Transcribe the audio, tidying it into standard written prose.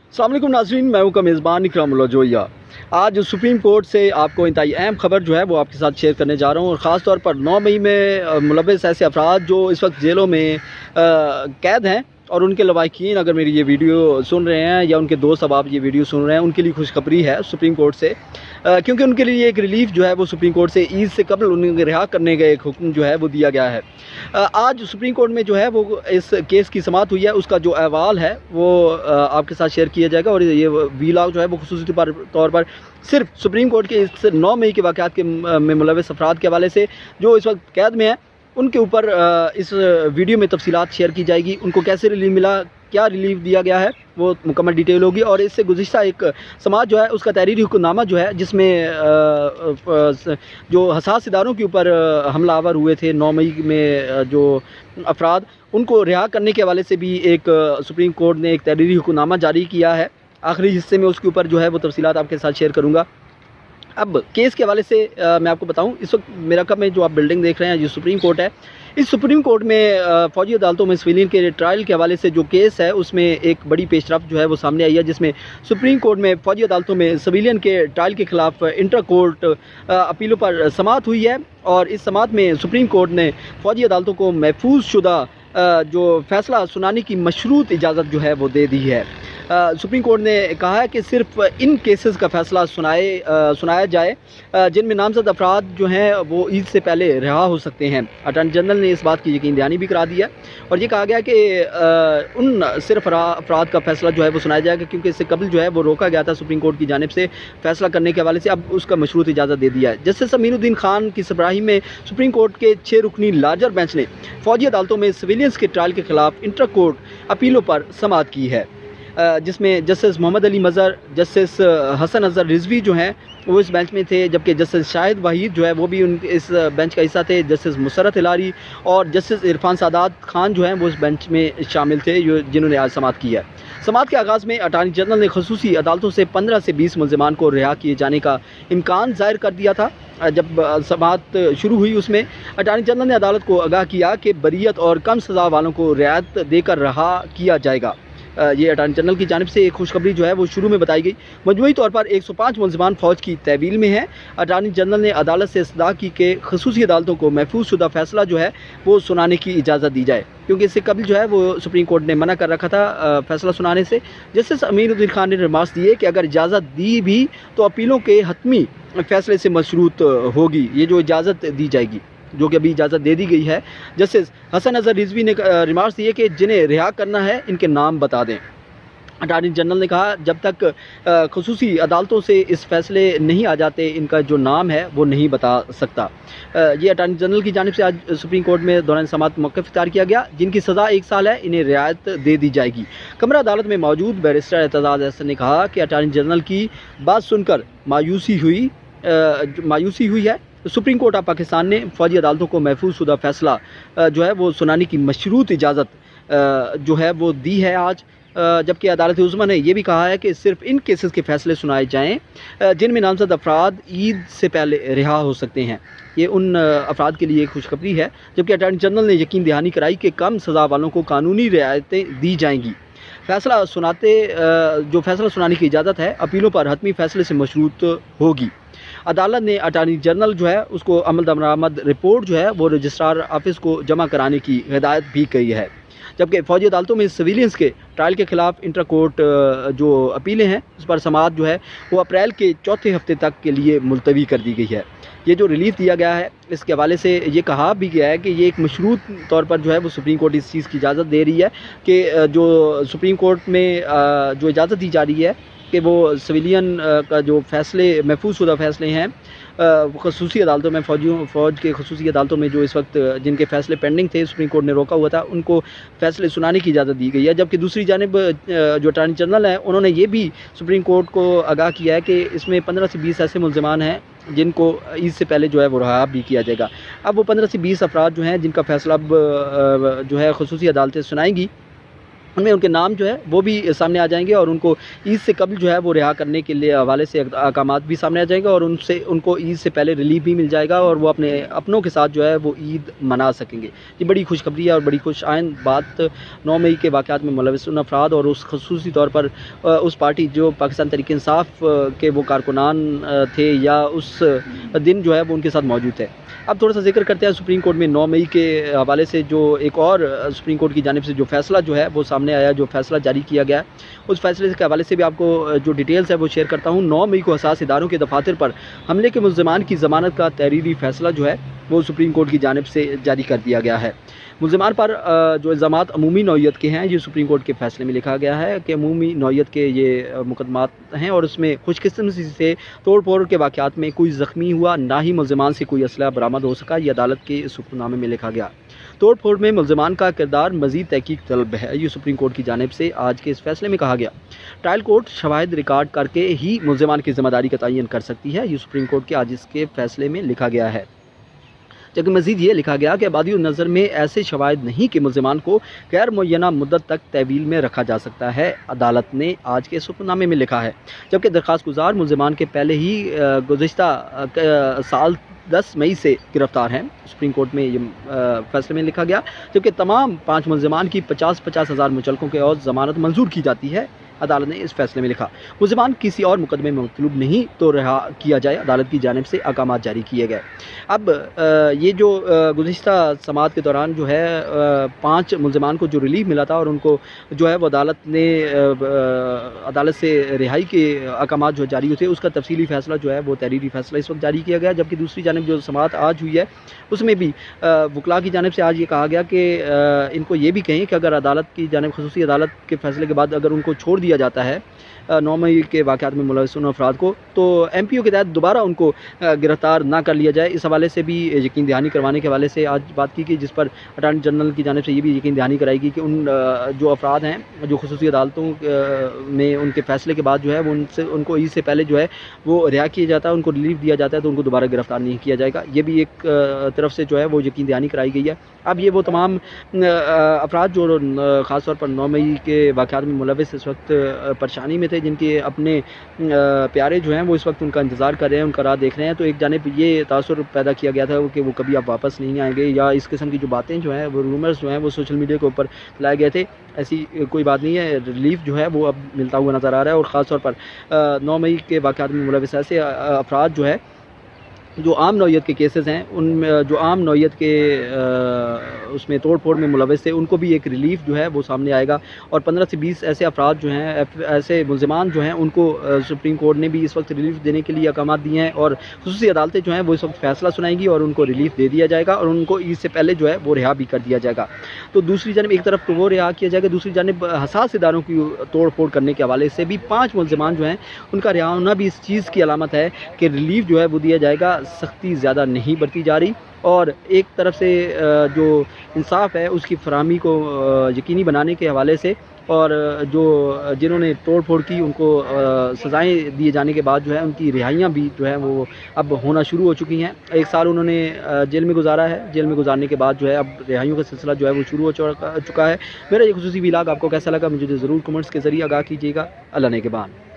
अस्सलाम वालेकुम नाज़रीन, मैं हूं का मेज़बान इकरामुल्लाह जोया। आज सुप्रीम कोर्ट से आपको इंतहाई अहम खबर जो है वो आपके साथ शेयर करने जा रहा हूं और ख़ास तौर पर 9 मई में मुलव्वस ऐसे अफराद जो इस वक्त जेलों में कैद हैं और उनके लवाहिकीन अगर मेरी ये वीडियो सुन रहे हैं या उनके दोस्त अब आप ये वीडियो सुन रहे हैं, उनके लिए खुशखबरी है सुप्रीम कोर्ट से, क्योंकि उनके लिए एक रिलीफ जो है वो सुप्रीम कोर्ट से ईद से कबल उन्हें रिहा करने का एक हुक्म जो है वो दिया गया है। आज सुप्रीम कोर्ट में जो है वो इस केस की समाअत हुई है, उसका जो अहवाल है वो आपके साथ शेयर किया जाएगा और ये वीलॉग जो है वो खुसूसी तौर पर सिर्फ सुप्रीम कोर्ट के इस 9 मई के वाक़यात के में मुलव्वस अफराद के हवाले से जो इस वक्त कैद में हैं उनके ऊपर इस वीडियो में तफसीलात शेयर की जाएगी। उनको कैसे रिलीफ मिला, क्या रिलीफ दिया गया है, वो मुकम्मल डिटेल होगी और इससे गुज़िश्ता एक समाज जो है उसका तहरीरी हुक्मनामा जो है जिसमें जो हसास इदारों के ऊपर हमलावर हुए थे 9 मई में जो अफराद, उनको रिहा करने के हवाले से भी एक सुप्रीम कोर्ट ने एक तहरीरी हुक्मनामा जारी किया है। आखिरी हिस्से में उसके ऊपर जो है वो तफसीलात आपके साथ शेयर करूँगा। अब केस के हवाले से मैं आपको बताऊं, इस वक्त मेरा कब में जो आप बिल्डिंग देख रहे हैं ये सुप्रीम कोर्ट है। इस सुप्रीम कोर्ट में फ़ौजी अदालतों में सिविलियन के ट्रायल के हवाले से जो केस है उसमें एक बड़ी पेशरफ्त जो है वो सामने आई है, जिसमें सुप्रीम कोर्ट में फ़ौजी अदालतों में सिविलियन के ट्रायल के ख़िलाफ़ इंटर कोर्ट अपीलों पर समाअत हुई है और इस समाअत में सुप्रीम कोर्ट ने फ़ौजी अदालतों को महफूज शुदा जो फ़ैसला सुनाने की मशरूत इजाज़त जो है वो दे दी है। सुप्रीम कोर्ट ने कहा है कि सिर्फ इन केसेस का फ़ैसला सुनाया जाए जिनमें नामज़द अफराद जो हैं वो ईद से पहले रिहा हो सकते हैं। अटॉर्नी जनरल ने इस बात की यकीन दहानी भी करा दी है और ये कहा गया कि उन सिर्फ अफराद का फ़ैसला जो है वो सुनाया जाएगा, क्योंकि इससे कबल जो है वो रोका गया था सुप्रीम कोर्ट की जानिब से फ़ैसला करने के हवाले से। अब उसका मशरूत इजाज़त दे दिया है। जस्टिस अमीनुद्दीन खान की सरबराही में सुप्रीम कोर्ट के 6 रुकनी लार्जर बेंच ने फ़ौजी अदालतों में सिविलियंस के ट्रायल के ख़िलाफ़ इंटर कोर्ट अपीलों पर समाअत की है, जिसमें जस्टिस मोहम्मद अली मज़हर, जस्टिस हसन अज़हर रिजवी जो हैं वो इस बेंच में थे, जबकि जस्टिस शाहिद वहीद जो है वो भी इस बेंच का हिस्सा थे। जस्टिस मुसरत हिलारी और जस्टिस इरफान सादात खान जो हैं वो इस बेंच में शामिल थे जिन्होंने आज समाअत की है। समाअत के आगाज़ में अटॉर्नी जनरल ने ख़ुसूसी अदालतों से 15 से 20 मुल्ज़िमान को रिहा किए जाने का इम्कान ज़ाहिर कर दिया था। जब समाअत शुरू हुई उसमें अटॉर्नी जनरल ने अदालत को आगाह किया कि बरीयत और कम सज़ा वालों को रियायत देकर रहा किया जाएगा। ये अटॉर्नी जनरल की जानिब से एक खुशखबरी जो है वो शुरू में बताई गई। मजमूई तौर पर 105 मुल्ज़िमान फ़ौज की तहवील में हैं। अटॉर्नी जनरल ने अदालत से इस्तदा की कि ख़ुसूसी अदालतों को महफूज शुदा फ़ैसला जो है वो सुनाने की इजाज़त दी जाए, क्योंकि इससे कबल जो है वो सुप्रीम कोर्ट ने मना कर रखा था फ़ैसला सुनाने से। जस्टिस अमीनुद्दीन खान ने रिमार्क्स दिए कि अगर इजाज़त दी भी तो अपीलों के हतमी फ़ैसले से मशरूत होगी, ये जो इजाज़त दी जाएगी जो कि अभी इजाज़त दे दी गई है। जस्टिस हसन अज़हर रिजवी ने रिमार्क्स दिए कि जिन्हें रिहा करना है इनके नाम बता दें। अटॉर्नी जनरल ने कहा जब तक ख़ुसूसी अदालतों से इस फ़ैसले नहीं आ जाते इनका जो नाम है वो नहीं बता सकता। ये अटॉर्नी जनरल की जानिब से आज सुप्रीम कोर्ट में दौरान समाअत मौक़िफ़ इख्तियार किया गया। जिनकी सज़ा 1 साल है इन्हें रियायत दे दी जाएगी। कमरा अदालत में मौजूद बैरिस्टर एतज़ाज़ अहसन ने कहा कि अटॉर्नी जनरल की बात सुनकर मायूसी हुई है। सुप्रीम कोर्ट ऑफ पाकिस्तान ने फ़ौजी अदालतों को महफूज शुदा फ़ैसला जो है वो सुनाने की मशरूत इजाज़त जो है वो दी है आज, जबकि अदालत उज़्मा ने यह भी कहा है कि सिर्फ इन केसेस के फ़ैसले सुनाए जाएँ जिनमें नामज़द अफराद ईद से पहले रिहा हो सकते हैं। ये उन अफराद के लिए खुशखबरी है, जबकि अटॉर्नी जनरल ने यकीन दहानी कराई कि कम सज़ा वालों को कानूनी रियायतें दी जाएंगी। जो फ़ैसला सुनाने की इजाज़त है अपीलों पर हतमी फ़ैसले से मशरूत होगी। अदालत ने अटॉर्नी जनरल जो है उसको अमल दरामद रिपोर्ट जो है वो रजिस्ट्रार ऑफिस को जमा कराने की हिदायत भी की है, जबकि फ़ौजी अदालतों में सिविलियंस के ट्रायल के ख़िलाफ़ इंटर कोर्ट जो अपीलें हैं उस पर समाअत जो है वो अप्रैल के चौथे हफ्ते तक के लिए मुलतवी कर दी गई है। ये जो रिलीफ दिया गया है इसके हवाले से ये कहा भी गया है कि ये एक मशरूत तौर पर जो है वो सुप्रीम कोर्ट इस चीज़ की इजाज़त दे रही है कि जो सुप्रीम कोर्ट में जो इजाज़त दी जा रही है कि वो सिविलियन का जो फ़ैसले महफूज शुदा फ़ैसले हैं ख़ुसूसी अदालतों में फ़ौज के ख़ुसूसी अदालतों में जो इस वक्त जिनके फ़ैसले पेंडिंग थे सुप्रीम कोर्ट ने रोका हुआ था उनको फ़ैसले सुनाने की इजाज़त दी गई है। जबकि दूसरी जानिब जो अटॉर्नी जनरल है उन्होंने ये भी सुप्रीम कोर्ट को आगाह किया है कि इसमें 15 से 20 ऐसे मुल्ज़िमान हैं जिनको ईद से पहले जो है वो रिहा भी किया जाएगा। अब वो 15 से 20 अफराद जो हैं जिनका फ़ैसला अब जो है ख़ुसूसी अदालतें सुनाएंगी उनमें उनके नाम जो है वो भी सामने आ जाएंगे और उनको ईद से कबल जो है वो रिहा करने के लिए हवाले से अहकामात भी सामने आ जाएंगे और उनको ईद से पहले रिलीफ भी मिल जाएगा और वो अपने अपनों के साथ जो है वो ईद मना सकेंगे। ये बड़ी खुशखबरी है और बड़ी खुश आइंद बात 9 मई के वाक़यात में मुलविस उन अफराद और उस खसूसी तौर पर उस पार्टी जो पाकिस्तान तहरीक इंसाफ के वो कारकुनान थे या उस दिन जो है वो उनके साथ मौजूद थे। अब थोड़ा सा जिक्र करते हैं सुप्रीम कोर्ट में 9 मई के हवाले से जो एक और सुप्रीम कोर्ट की जानिब से जो फ़ैसला जो है वो सामने आया, जो फ़ैसला जारी किया गया है, उस फैसले के हवाले से भी आपको जो डिटेल्स है वो शेयर करता हूँ। 9 मई को हसास इदारों के दफातर पर हमले के मुल्ज़िमान की ज़मानत का तहरीरी फ़ैसला जो है वो सुप्रीम कोर्ट की जानिब से जारी कर दिया गया है। मुल्ज़िमान पर जो इल्ज़ामात अमूमी नौइयत के हैं, ये सुप्रीम कोर्ट के फ़ैसले में लिखा गया है कि अमूमी नौइयत के ये मुकदमात हैं और उसमें खुशकिस्मती से तोड़ फोड़ के वाक़यात में कोई ज़ख्मी हुआ, ना ही मुल्ज़िमान से कोई असलहा बरामद हो सका। ये अदालत के इस हुक्मनामे में लिखा गया। तोड़ फोड़ में मुल्ज़िमान का किरदार मज़ीद तहकीक तलब है, ये सुप्रीम कोर्ट की जानिब से आज के इस फैसले में कहा गया। ट्रायल कोर्ट शवाहिद रिकॉर्ड करके ही मुल्ज़िमान की ज़िम्मेदारी का तयन कर सकती है, ये सुप्रीम कोर्ट के आज इसके फैसले में लिखा गया है। जबकि मज़ीद ये लिखा गया कि आबादी नज़र में ऐसे शवाहिद नहीं कि मुल्ज़िमान को गैर मुय्यना मुद्दत तक तहवील में रखा जा सकता है, अदालत ने आज के हुक्मनामे में लिखा है। जबकि दरख्वास्त गुजार मुल्ज़िमान के पहले ही गुज़िश्ता साल 10 मई से गिरफ़्तार हैं, सुप्रीम कोर्ट में ये फैसले में लिखा गया। जबकि तमाम 5 मुल्ज़िमान की 50-50 हज़ार मुचलकों के और ज़मानत मंजूर की जाती है, अदालत ने इस फैसले में लिखा। मुल्ज़िमान किसी और मुकदमे में मतलूब नहीं तो रिहा किया जाए, अदालत की जानिब से अहकामात जारी किए गए। अब ये जो गुज़िश्ता समाअत के दौरान जो है 5 मुल्ज़िमान को जो रिलीफ मिला था और उनको जो है वो अदालत से रिहाई के अहकामात जो जारी हुए थे, उसका तफसीली फ़ैसला जो है वो तहरीरी फ़ैसला इस वक्त जारी किया गया। जबकि दूसरी जानिब जो समाअत आज हुई है उसमें भी वकला की जानिब से आज ये कहा गया कि इनको ये भी कहें कि अगर अदालत की जानिब खसूसी अदालत के फ़ैसले के बाद अगर उनको छोड़ दिया जाता है 9 मई के वाक़यात में मुलविस अफराद को, तो MPO के तहत दोबारा उनको गिरफ़्तार ना कर लिया जाए। इस हवाले से भी यकीन दहानी करवाने के हवाले से आज बात की गई, जिस पर अटॉर्नी जनरल की जानिब से ये भी यकीन दहानी कराई गई कि उन जो अफराद हैं जो खसूसी अदालतों में उनके फ़ैसले के बाद जो है वो उनको ईद से पहले जो है वो रिहा किया जाता है, उनको रिलीफ दिया जाता है, तो उनको दोबारा गिरफ़्तार नहीं किया जाएगा। ये भी एक तरफ से जो है वो यकीन दहानी कराई गई है। अब ये वो तमाम अफराद जो ख़ास तौर पर 9 मई के वाक़यात में मुलविस इस वक्त परेशानी में थे, जिनके अपने प्यारे जो हैं वो इस वक्त उनका इंतज़ार कर रहे हैं, उनका राह देख रहे हैं, तो एक जानिब ये तासुर पैदा किया गया था कि वो कभी आप वापस नहीं आएंगे, या इस किस्म की जो बातें जो हैं वो रूमर्स जो हैं वो सोशल मीडिया के ऊपर लाए गए थे। ऐसी कोई बात नहीं है, रिलीफ जो है वो अब मिलता हुआ नज़र आ रहा है। और ख़ास तौर पर 9 मई के वाक़यात में मुलविस ऐसे अफराद जो है जो आम नौइयत के केसेस हैं, उनमें जो आम नौइयत के उसमें तोड़ फोड़ में मुलविस थे, उनको भी एक रिलीफ जो है वो सामने आएगा। और 15 से 20 ऐसे अफराद जो हैं, ऐसे मुल्ज़िमान जो हैं, उनको सुप्रीम कोर्ट ने भी इस वक्त रिलीफ देने के लिए अहकामात दिए हैं और खुसूसी अदालतें जो हैं वो इस वक्त फ़ैसला सुनाएंगी और उनको रिलीफ दे दिया जाएगा और उनको ईद से पहले जो है वो रिहा भी कर दिया जाएगा। तो दूसरी जानिब एक तरफ तो वो रिहा किया जाएगा, दूसरी जानिब हसास इदारों की तोड़ फोड़ करने के हवाले से भी 5 मुल्ज़िमान जो हैं उनका रिहा होना भी इस चीज़ की अलामत है कि रिलीफ जो है वो दिया जाएगा। सख्ती ज़्यादा नहीं बरती जा रही और एक तरफ से जो इंसाफ है उसकी फराहमी को यकीनी बनाने के हवाले से और जो जिन्होंने तोड़ फोड़ की उनको सज़ाएं दिए जाने के बाद जो है उनकी रिहाइयाँ भी जो है वो अब होना शुरू हो चुकी हैं। 1 साल उन्होंने जेल में गुजारा है, जेल में गुजारने के बाद जो है अब रिहाइयों का सिलसिला जो है वो शुरू हो चुका है। मेरा ये खुसूसी व्लॉग आपको कैसा लगा मुझे ज़रूर कमेंट्स के ज़रिए आगाह कीजिएगा। अल्लाह ने के बाद।